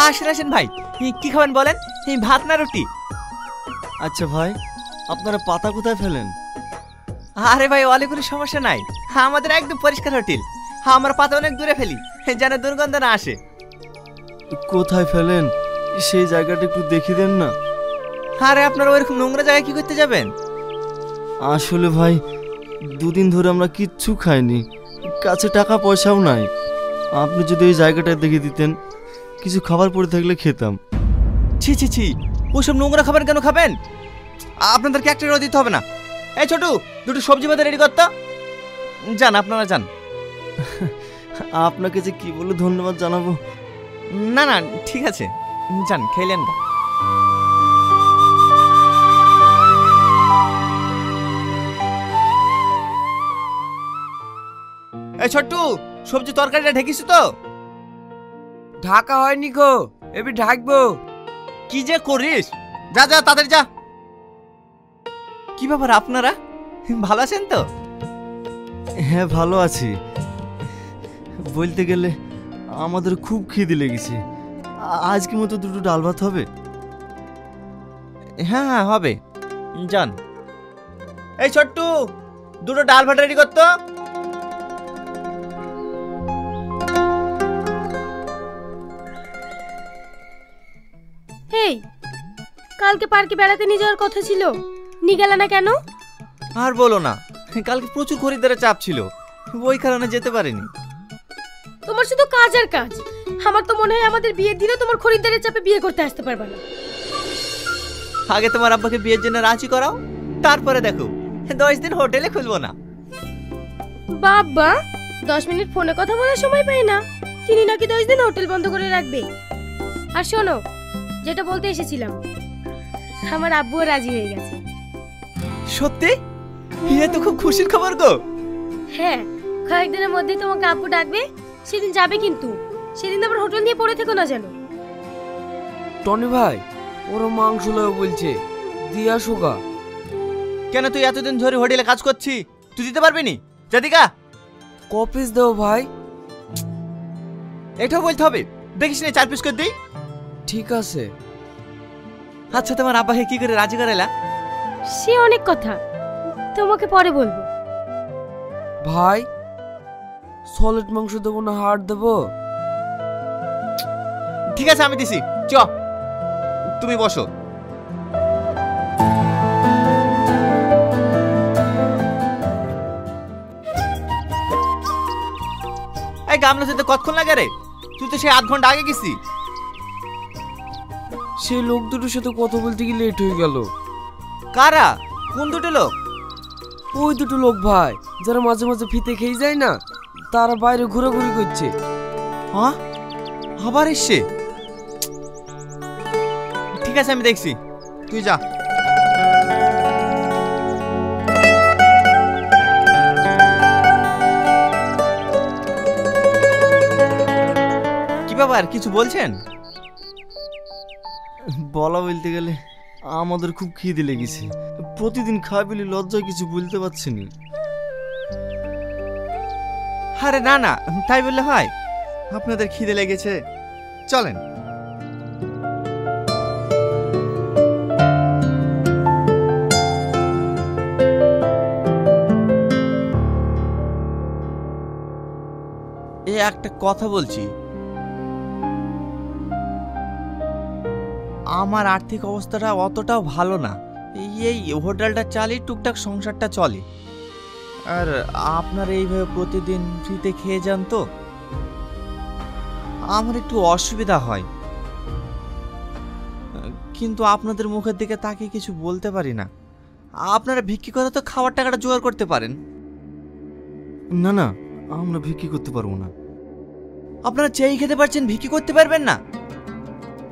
আসেন আসেন ভাই, কি খাবেন বলেন? ভাত না রুটি? আচ্ছা ভাই, আপনারা পাতা কোথায় ফেলেন? আরে ভাই, অলে কোনো সমস্যা নাই, আমাদের একদম পরিষ্কার হোটেল। আমরা পাতা অনেক দূরে ফেলি যেন দুর্গন্ধ না আসে। কোথায় ফেলেন সেই জায়গাটা একটু দেখিয়ে দেন না। আরে আপনারা ওইরকম নোংরা জায়গায় কি করতে যাবেন? আসলে ভাই, দুদিন ধরে আমরা কিচ্ছু খাইনি, কাছে টাকা পয়সাও নাই। আপনি যদি এই জায়গাটা দেখিয়ে দিতেন, কিছু খাবার পড়ে থাকলে খেতাম। ছি ছি ছি, ওসব নোংরা খাবার কেন খাবেন? আপনাদেরকে একটা রোদ দিতে হবে না। এই ছোটু, দুটো সবজি ভাত রেডি করতো। যান, আপনারা যান। আপনাকে যে কি বলে ধন্যবাদ জানাবো। না না, ঠিক আছে, যান, খেলেন না। এই ছোট্টু, সবজি তরকারিটা ঢেকিস তো? ঢাকা হয়নি গো, এবার ঢাকবো। কি যে করিস, যা যা তাড়াতাড়ি যা। কি ব্যাপার, আপনারা ভালো আছেন তো? হ্যাঁ, ভালো আছি। বলতে গেলে আমাদের খুব খিদে লেগেছে। আজকে মতো দুটো ডাল ভাত হবে? হ্যাঁ হ্যাঁ হবে, যান। এই ছোট্টু, দুটো ডাল ভাত রেডি করতো। এই, কালকে পার্কে বেড়াতে নিয়ে যাওয়ার কথা ছিল, নিয়ে গেলে না কেন? আর বলো না, কালকে প্রচুর খরিদ্দারের চাপ ছিল, ওই কারণে যেতে পারিনি। তোমার শুধু কাজ আর কাজ। আমার তো মনে হয় আমাদের বিয়ের দিনে তোমার খরিদ্দারের চাপে বিয়ে করতে আসতে পারবে না। আগে তোমার আব্বাকে বিয়ের জন্য রাজি করাও, তারপরে দেখো 10 দিন হোটেলে খুলবো না। বাবা, 10 মিনিট ফোনে কথা বলার সময় পাই না, তিনি নাকি 10 দিন হোটেল বন্ধ করে রাখবে। আর শোনো, যেটা বলতে এসেছিলাম, আমার আব্বুও রাজি হয়ে গেছে। সত্যি? এ তো খুব খুশির খবর গো। হ্যাঁ, কয়েকদিনের মধ্যেই তোমাকে আব্বু ডাকবে, সেদিন যাবে, কিন্তু সেদিন আবার হোটেল নিয়ে পড়ে থেকো না যেন। টনি ভাই, ওরা মাংস লয় বলছে, দিয়া সুগা। কেন, তুই এতদিন ধরে হোটেলে কাজ করছি, তুই দিতে পারবি নি? জাদিকা, কপিস দাও ভাই। এটাও বলতে হবে, দেখিস না 4 পিস করে দিই। ঠিক আছে। আচ্ছা, তোমার আব্বাকে কি করে রাজি করাইলা? সে অনেক কথা, তোমাকে পরে বলবো। ভাই, সলিড মাংস দেবো না হাড় দেবো? ঠিক আছে, আমি দিছি, চ তুমি বসো। এই গামলা যেতে কতক্ষণ লাগে রে? তুই তো সেই 8 ঘন্টা আগে গেছি। সেই লোক দুটোর সাথে কথা বলতে গিয়ে লেট হয়ে গেল। কারা? কোন দুটো লোক? ওই দুটো লোক ভাই, যারা মাঝে মাঝে ফিতে খেয়ে যায় না, তারা বাইরে ঘোরাঘুরি করছে। হ্যাঁ, আবার এসছে? ঠিক আছে, আমি দেখছি, তুই যা। কি ব্যাপার, কিছু বলছেন? বলা বলতে গেলে আমাদের খুব খিদে লেগেছে, প্রতিদিন খাই বলে লজ্জায় কিছু বলতে পারছি না। আরে না না, তাই বললে হয়? আপনাদের খিদে লেগেছে, চলেন। একটা কথা বলছি, আমার আর্থিক অবস্থাটা অতটাও ভালো না, এই হোটেলটা চালিয়ে টুকটাক সংসারটা চলে। আর আপনার এইভাবে প্রতিদিন ফ্রিতে খেয়ে যান তো আমার একটু অসুবিধা হয়, কিন্তু আপনাদের মুখের দিকে তাকিয়ে কিছু বলতে পারি না। আপনারা ভিক্ষি করে তো খাওয়ার টাকাটা জোগাড় করতে পারেন। না না, আমরা ভিক্ষি করতে পারবো না। আপনারা চেয়ে খেতে পারছেন, ভিক্ষি করতে পারবেন না?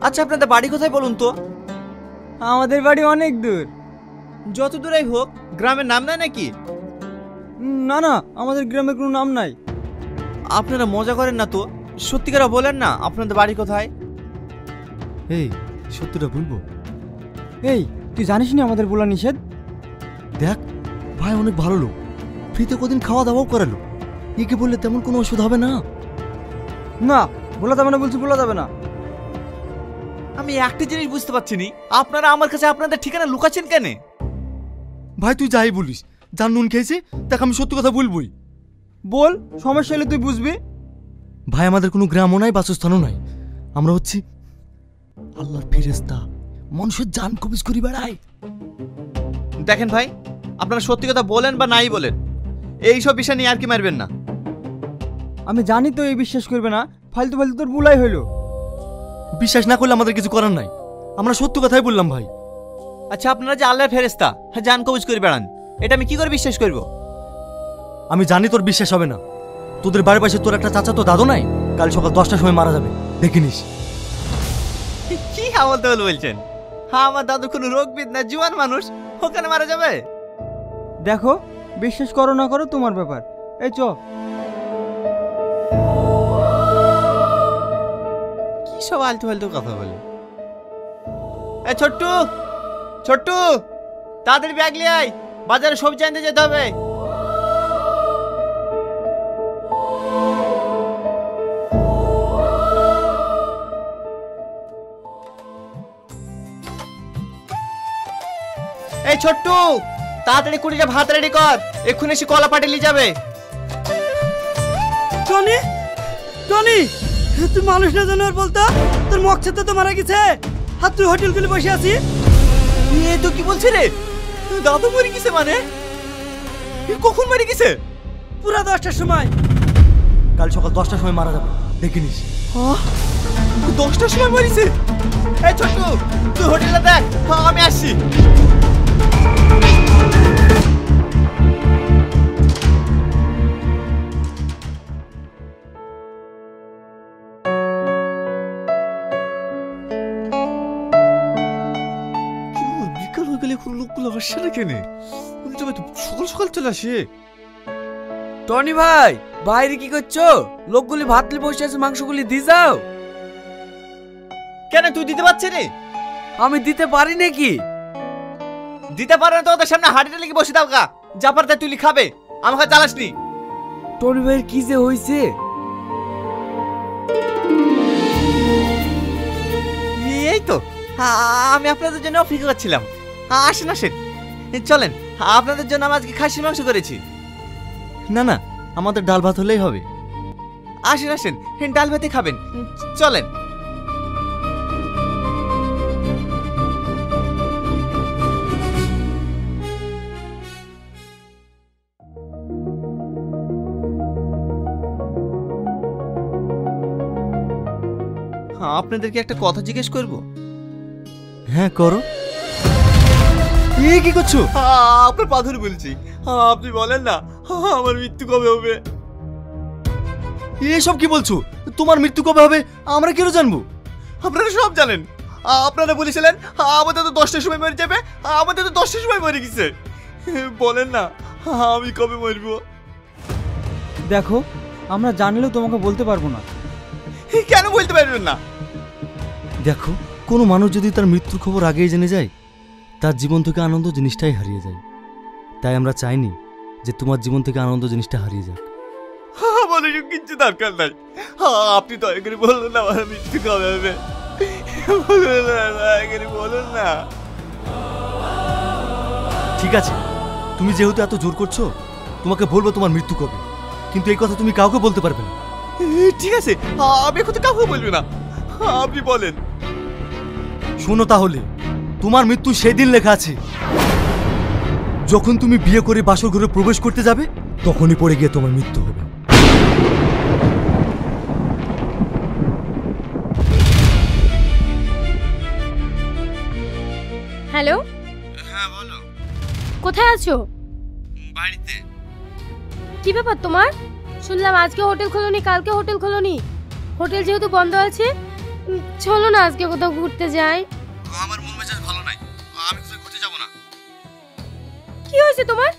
আচ্ছা, আপনাদের বাড়ি কোথায় বলুন তো? আমাদের বাড়ি অনেক দূর। যত দূরেই হোক, গ্রামের নাম নাই নাকি? না না, আমাদের গ্রামে কোনো নাম নাই। আপনারা মজা করেন না তো, সত্যিকারা বলেন না আপনাদের বাড়ি কোথায়? এই, সত্যিটা বলবো? এই, তুই জানিস না আমাদের বলা নিষেধ? দেখ ভাই, অনেক ভালো লোক, ফ্রিতে কদিন খাওয়া দাওয়াও করালো। একে বললে তেমন কোনো ওষুধ হবে না। না, বলা যাবে না বলছি, বলা যাবে না। আমি একটা জিনিস বুঝতে পারছি নি, আপনারা আমার কাছে আপনাদের ঠিকানা লুকাচ্ছেন কেন? ভাই তুই যাই বলিস, যার নুন খেয়েছে তাকে আমি সত্যি কথা বলবই। বল, সমস্যা হলে তুই বুঝবি। ভাই আমাদের কোনো গ্রামও নাই, বাসস্থানও নাই। আমরা হচ্ছি আল্লাহর ফেরেশতা, মানুষের জান কবিজ করি বেড়াই। দেখেন ভাই, আপনারা সত্যি কথা বলেন বা নাই বলেন, এই সব বিষয় নিয়ে আর কি মারবেন না। আমি জানি তো এই বিশ্বাস করবে না, ফালতু ফালতু তোর বুলাই হইলো। বিশ্বাস না করলে আমাদের কিছু করার নাই, আমরা সত্যি কথাই বললাম ভাই। আচ্ছা, আপনারা যে আল্লাহর ফেরেশতা, জান কবজ করে বেড়ান, এটা আমি কি করে বিশ্বাস করব? আমি জানি তোর বিশ্বাস হবে না। তোদের বাড়ির পাশে তোর একটা চাচা তো দাদু নাই, কাল সকাল 10টার সময় মারা যাবে, দেখে নিস। কি আমল তাহলে বলছেন? আমার দাদু কোনো রোগবিদ না, জুয়ান মানুষ, ওখানে মারা যাবে? দেখো, বিশ্বাস করো না করো তোমার ব্যাপার। এই চ। কি সব আলতু ফালতু কথা বলে। এ ছোট্টু, ছোট্টু, তাদের ব্যাগ নিয়ে আয়, বাজারে সবজি আনতে যেতে হবে। এই ছোট্টু, তাড়াতাড়ি কুড়িটা ভাত রেডি কর, এক্ষুনি এসে কলা পাঠিয়ে যাবে। টনি, টনি, তুই মানুষ না জানোয়ার বলতো? তোর মকসেদ তো মারা গেছে, আর তুই হোটেল খুলে বসে আছি। এ তো কি বলছিস রে? দাদু মরে গেছে মানে? কখন মরে গেছে? পুরা 10টার সময়। কাল সকাল 10টার সময় মারা যাবে, দেখে নিস। 10টার সময় মরেছে? এই ছোট্টু, তুই হোটেলে দেখ, আমি আসছি। বিকাল হয়ে গেলে লোকগুলো আসছে না কেন? সকাল সকাল চলে আসে। টনি ভাই, বাইরে কি করছো? লোকগুলি ভাতলি বসে আছে, মাংসগুলি দিয়ে যাও। কেন তুই দিতে পারছিস রে? আমি দিতে পারি নাকি? দিতে পারে না তো ওদের সামনে হাঁড়িটা লেগে বসে দাও গা, যা পারতে তুই খাবে, আমাকে জ্বালাসনি। টনি ভাইয়ের কি যে হয়েছে? এই তো আমি আপনাদের জন্য অপেক্ষা করছিলাম। আসেন আসেন, চলেন, আপনাদের জন্য আমি আজকে খাসির মাংস করেছি। না না, আমাদের ডাল ভাত হলেই হবে। আসেন আসেন, ডাল ভাতে খাবেন, চলেন। আপনাদেরকে একটা কথা জিজ্ঞেস করব? হ্যাঁ করো। কি করছো? আপনার পা ধরে বলছি, আপনি বলেন না আমার মৃত্যু কবে হবে? এসব কি বলছো? তোমার মৃত্যু কবে হবে আমরা কেন জানবো? আপনারা সব জানেন, আপনারা বলেছিলেন আমাদের তো 10টার সময় মরে যাবে, আমাদের তো 10টার সময় মরে গেছে। বলেন না আমি কবে মরবো? দেখো, আমরা জানলেও তোমাকে বলতে পারবো না। কেন বলতে পারবেন না? দেখো, কোনো মানুষ যদি তার মৃত্যুর খবর আগেই জেনে যায়, তার জীবন থেকে আনন্দ জিনিসটাই হারিয়ে যায়। তাই আমরা চাইনি যে তোমার জীবন থেকে আনন্দ জিনিসটা হারিয়ে যাক। বলে কিচ্ছু দরকার নাই, আপনি দয়া করে বলুন না আমার মৃত্যু কবে হবে, বলুন না। ঠিক আছে, তুমি যেহেতু এত জোর করছো, তোমাকে বলবো তোমার মৃত্যু কবে, কিন্তু এই কথা তুমি কাউকে বলতে পারবে না। ঠিক আছে, আমি এখন কাউকে বলবো না, আপনি বলেন। শোনো তাহলে, তোমার মৃত্যু সেদিন লেখা আছে যখন তুমি বিয়ে করে বাসর ঘরে প্রবেশ করতে যাবে, তখনই পড়ে গিয়ে তোমার মৃত্যু হবে। হ্যালো, হ্যাঁ বলো। কোথায় আছো? বাড়িতে। কি ব্যাপার তোমার? শুনলাম আজকে হোটেল খোলনি, কালকে হোটেল খোলনি। হোটেল যেহেতু বন্ধ আছে, চলো না আজকে কোথাও ঘুরতে যাই। আমার মন মেজাজ ভালো নাই, আমি কোথাও ঘুরতে যাব না। কি হয়েছে তোমার?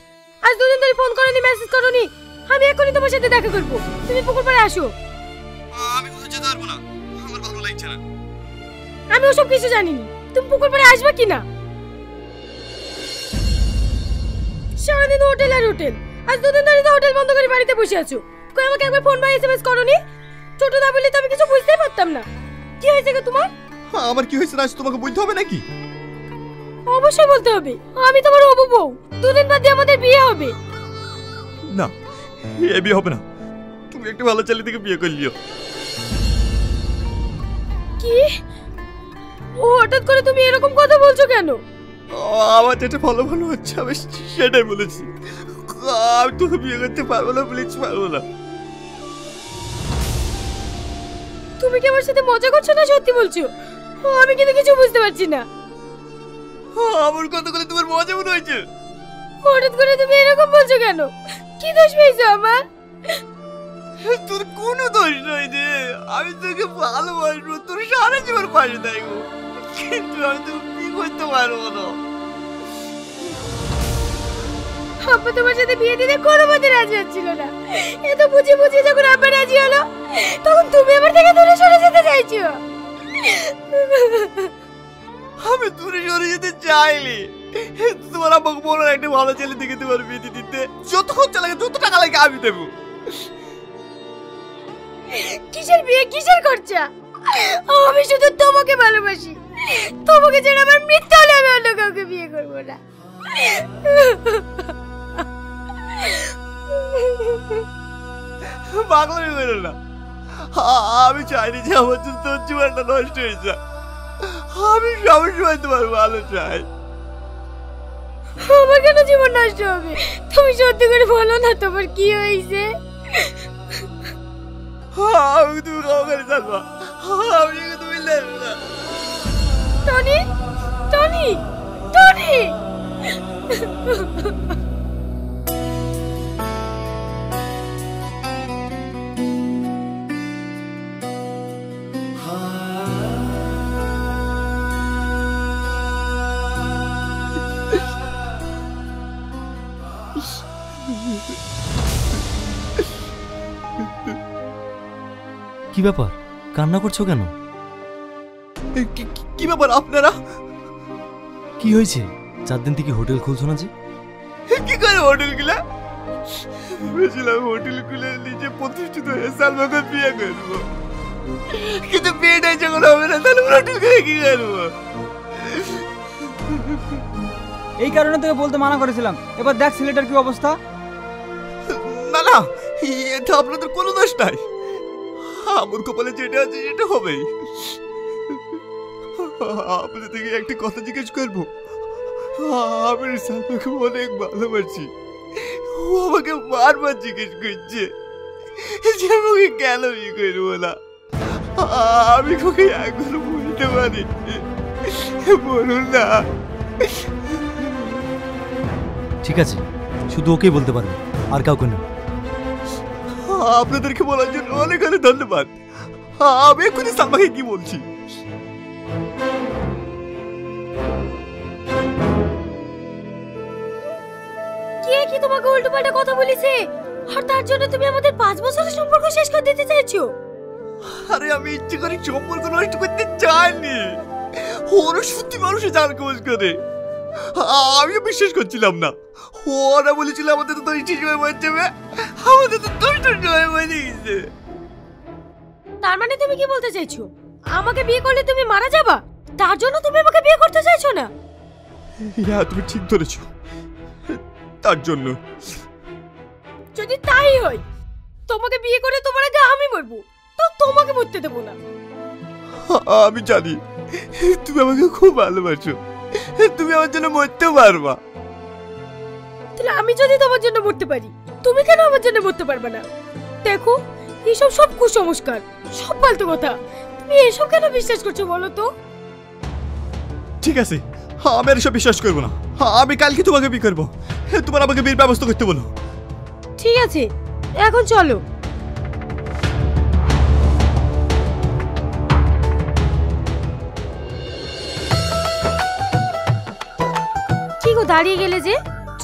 আজ দুদিন ধরে ফোন করনি, মেসেজ করনি। আমি এখনই তোমার সাথে দেখা করব, তুমি পুকুর পাড়ে আসো। আমি কোথাও যেতে পারবো না, আমার ভালো লাগছে না। আমি ওসব কিছু জানি না, তুমি পুকুর পাড়ে আসবে কি না? সারাদিন হোটেল আর হোটেল, আজ দুদিন ধরে তো হোটেল বন্ধ করে বাড়িতে বসে আছো। কই আমাকে একবার ফোন বা এসএমএস করনি? ছোট না বলে তো আমি কিছু বুঝতেই পারতাম না। কি হয়েছে গো তোমার? আমার কি হয়েছে রাজ তোমাকে বলতে হবে নাকি? অবশ্যই বলতে হবে, আমি তোমার হবু বউ। দুদিন বাদে আমাদের বিয়ে হবে। না, এ বিয়ে হবে না। তুমি একটা ভালো ছেলে থেকে বিয়ে করলিও। কি? ও হঠাৎ করে তুমি এরকম কথা বলছো কেন? আমার যেটা ভালো ভালো হচ্ছে আমি সেটাই বলেছি। আমি তোকে বিয়ে করতে পারবো না, প্লিজ পারবো না। তুমি কি আমার সাথে মজা করছো না সত্যি বলছো? আমি কিন্তু কিছু বুঝতে পারছি না। আমার কথাগুলো তোমার মজা মনে হয়েছে? হঠাৎ করে তুমি এরকম বলছো কেন? কি দোষ পেয়েছো আমার? তোর কোনো দোষ নয় রে। আমি তোকে ভালোবাসবো, তোর সারা জীবন পাশে থাকবো, কিন্তু আমি তোকে কি করতে পারবো না। আব্বা তোমার সাথে বিয়ে দিতে কোনো মতে রাজি হচ্ছিল না। এত বুঝে বুঝে যখন আব্বা রাজি হলো, তখন তুমি আমার থেকে দূরে সরে যেতে চাইছো। আমি দূরে সরে যেতে চাইনি। তোমার আব্বাকে বলো না একটা ভালো ছেলে দেখে তোমার বিয়ে দিতে। যত খরচা লাগে, যত টাকা লাগে আমি দেবো। কিসের বিয়ে, কিসের খরচা? আমি শুধু তোমাকে ভালোবাসি। তোমাকে ছাড়া আমার মৃত্যু হলে আমি অন্য কাউকে বিয়ে করবো না। পাগলামি করো না। আমি চাইনি যে আমার জন্য তোর জীবনটা নষ্ট হয়ে যায়। আমি সবসময় তোমার ভালো চাই। আমার কেন জীবন নষ্ট হবে? তুমি সত্যি করে বলো না তোমার কি হয়েছে? আমি তুমি কাউকে জানবা, আমি তুমি জানবে না। Tony, Tony, Tony! কি ব্যাপার, কান্না করছো কেন? কি ব্যাপার আপনারা? কি হয়েছে? 4 দিন থেকে হোটেল খুলছো না যে? কি করে হোটেল গুলা? ভেবেছিলাম হোটেল খুলে নিজে প্রতিষ্ঠিত হয়ে সালমাকে বিয়ে করবো, কিন্তু বিয়েটাই যখন হবে না তাহলে হোটেল খুলে কি করবো? এই কারণে তোকে বলতে মানা করেছিলাম। এবার দেখ ছেলেটার কি অবস্থা। না না, এটা আপনাদের কোনো দোষ নাই। আমার কপালে যেটা আছে সেটা হবেই। আপনাদের থেকে একটা কথা জিজ্ঞেস করবো? আমি সালমাকে অনেক ভালোবাসি। ও আমাকে বারবার জিজ্ঞেস করছে যে আমাকে কেন বিয়ে করবো না। আমি ওকে একবার বলতে পারি, বলুন না। ঠিক আছে, শুধু ওকেই বলতে পারবে, আর কাউকে না। আপনাদেরকে বলার জন্য অনেক অনেক ধন্যবাদ। আমি এক্ষুনি সালমাকে কি বলছি। কে কি তোমাকে উল্টোপাল্টা কথা বলেছে? আর তার জন্য তুমি আমাদের 5 বছরের সম্পর্ক শেষ করে দিতে চাইছো? আরে আমি ইচ্ছে করে সম্পর্ক নষ্ট করতে চাইনি। ওরা সত্যি মানুষের জান খোঁজ করে। আমিও বিশ্বাস করছিলাম না। ওরা বলেছিল আমাদের তো 10টি সময় মরে যাবে, আমাদের তো 10টা সময় মরে গেছে। তার মানে তুমি কি বলতে চাইছো? আমাকে বিয়ে করলে তুমি মারা যাবা, তার জন্য তুমি আমাকে বিয়ে করতে চাইছো না? হ্যাঁ, তুমি ঠিক ধরেছো, তার জন্য। যদি তাই হয়, তোমাকে বিয়ে করে তোমার আগে আমি মরবো, তো তোমাকে মরতে দেবো না। আমি জানি তুমি আমাকে খুব ভালোবাসো, তুমি আমার জন্য মরতেও পারবা। তাহলে আমি যদি তোমার জন্য মরতে পারি, তুমি কেন আমার জন্য মরতে পারবে না? দেখো, এসব সব কুসংস্কার, সব ফালতু কথা। তুমি এসব কেন বিশ্বাস করছো বলো তো? ঠিক আছে, আমি আর এসব বিশ্বাস করবো না। আমি কালকে তোমাকে বিয়ে করবো। তোমার আমাকে বিয়ের ব্যবস্থা করতে বলো। ঠিক আছে, এখন চলো। কি গো, দাঁড়িয়ে গেলে যে?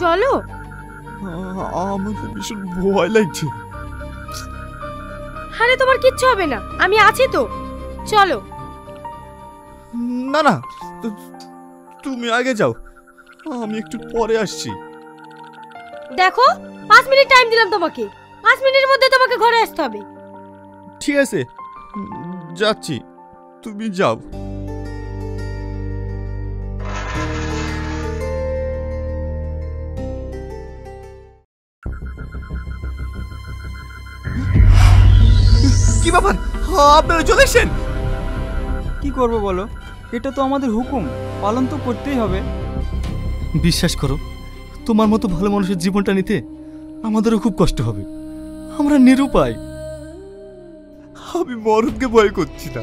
চলো। আমার ভীষণ ভয় লাগছে। আরে তোমার কিচ্ছু হবে না, আমি আছি তো। চলো। না না, তুমি আগে যাও, আমি একটু পরে আসছি। দেখো, 5 মিনিট টাইম দিলাম তোমাকে। 5 মিনিটের মধ্যে তোমাকে ঘরে আসতে হবে। ঠিক আছে, যাচ্ছি, তুমি যাও। ব্যাপার, আপনারা চলে এসেছেন? কি করব বলো, এটা তো আমাদের হুকুম, পালন তো করতেই হবে। বিশ্বাস করো, তোমার মতো ভালো মানুষের জীবনটা নিতে আমাদেরও খুব কষ্ট হবে। আমরা নিরুপায়। আমি মরণকে ভয় করছি না,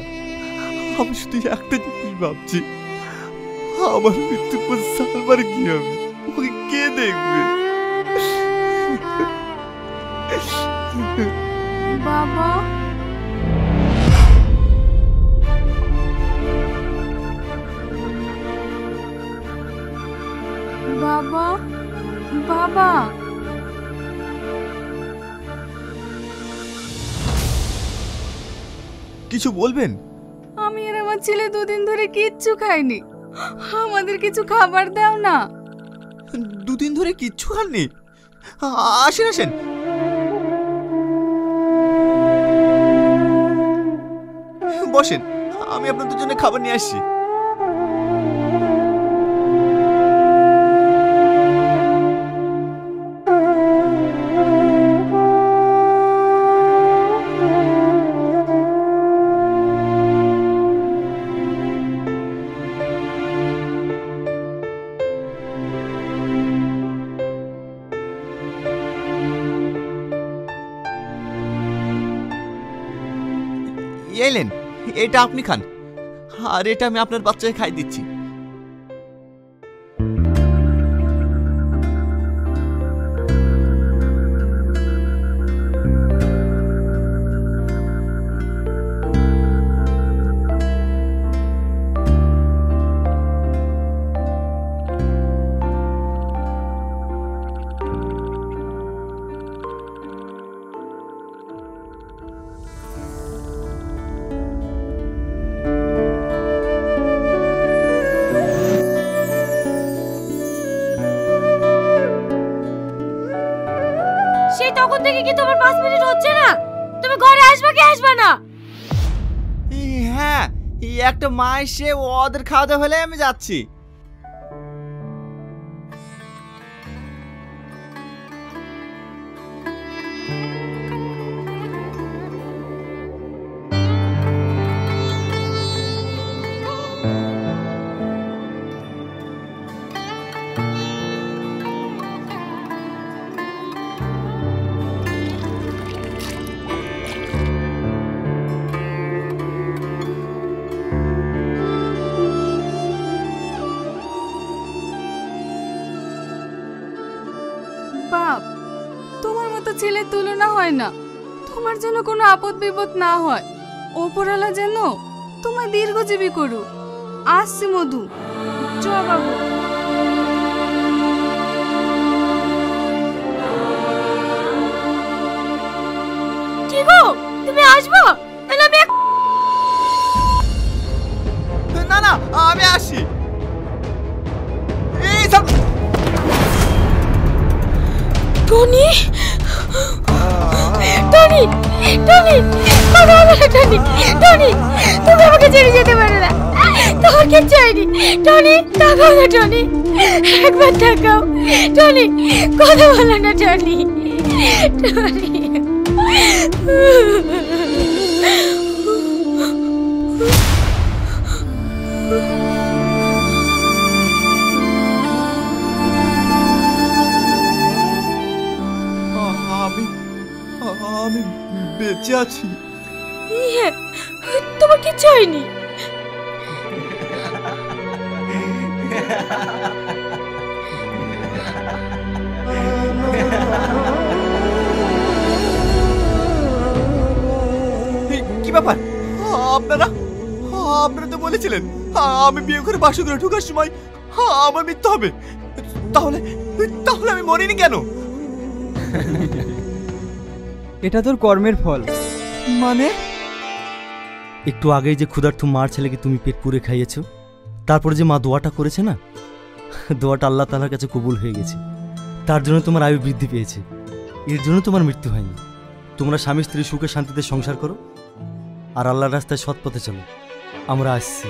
আমি শুধু একটা জিনিস ভাবছি, আমার মৃত্যুর পর সালমার কি হবে, ওকে কে দেখবে? বাবা, বাবা, বাবা, কিছু বলবেন? আমি আর আমার ছেলে দুদিন ধরে কিচ্ছু খাইনি, আমাদের কিছু খাবার দাও না। দুদিন ধরে কিচ্ছু খাননি? আসেন আসেন। বসেন, আমি আপনাদের জন্য খাবার নিয়ে আসছি। এলেন, এটা আপনি খান, আর এটা আমি আপনার বাচ্চাকে খাই দিচ্ছি। সেই তখন থেকে কি তোমার 5 মিনিট হচ্ছে না? তুমি ঘরে আসবে কি আসবে না? হ্যাঁ, একটা মা এসে ওদের খাওয়া দাওয়া হলে আমি যাচ্ছি। বাপ, তোমার মতো ছেলের তুলনা হয় না, তোমার যেন কোনো আপদ বিপদ না হয়, ওপরওয়ালা যেন তোমার দীর্ঘজীবী করুক। আসছি মধু, চ বাবু। কি গো, তুমি আসবে? তাহলে আমি না না, আমি আসি। এই সব টনি, টনি, টনি, কথা বলো না টনি, টনি, তুমি আমাকে ছেড়ে যেতে পারো না, তোমার কিচ্ছু হয়নি। টনি, তাকাও না টনি, একবার তাকাও। টনি, কথা বলো না টনি, টনি। আমি বেঁচে আছি। হ্যাঁ, তোমার কিচ্ছু হয়নি। কি ব্যাপার, আপনারা আপনারা তো বলেছিলেন আমি বিয়ে করে বাসুদেরে ঢোকার সময় আমার মৃত্যু হবে, তাহলে তাহলে আমি মরিনি কেন? এটা তোর কর্মের ফল। মানে? একটু আগেই যে ক্ষুধার্ত মার ছেলেকে তুমি পেট পুরে খাইয়েছো, তারপরে যে মা দোয়াটা করেছে না, দোয়াটা আল্লাহ তাআলার কাছে কবুল হয়ে গেছে। তার জন্য তোমার আয়ু বৃদ্ধি পেয়েছে, এর জন্য তোমার মৃত্যু হয়নি। তোমরা স্বামী স্ত্রী সুখে শান্তিতে সংসার করো আর আল্লাহর রাস্তায় সৎ পথে চলো। আমরা আসছি।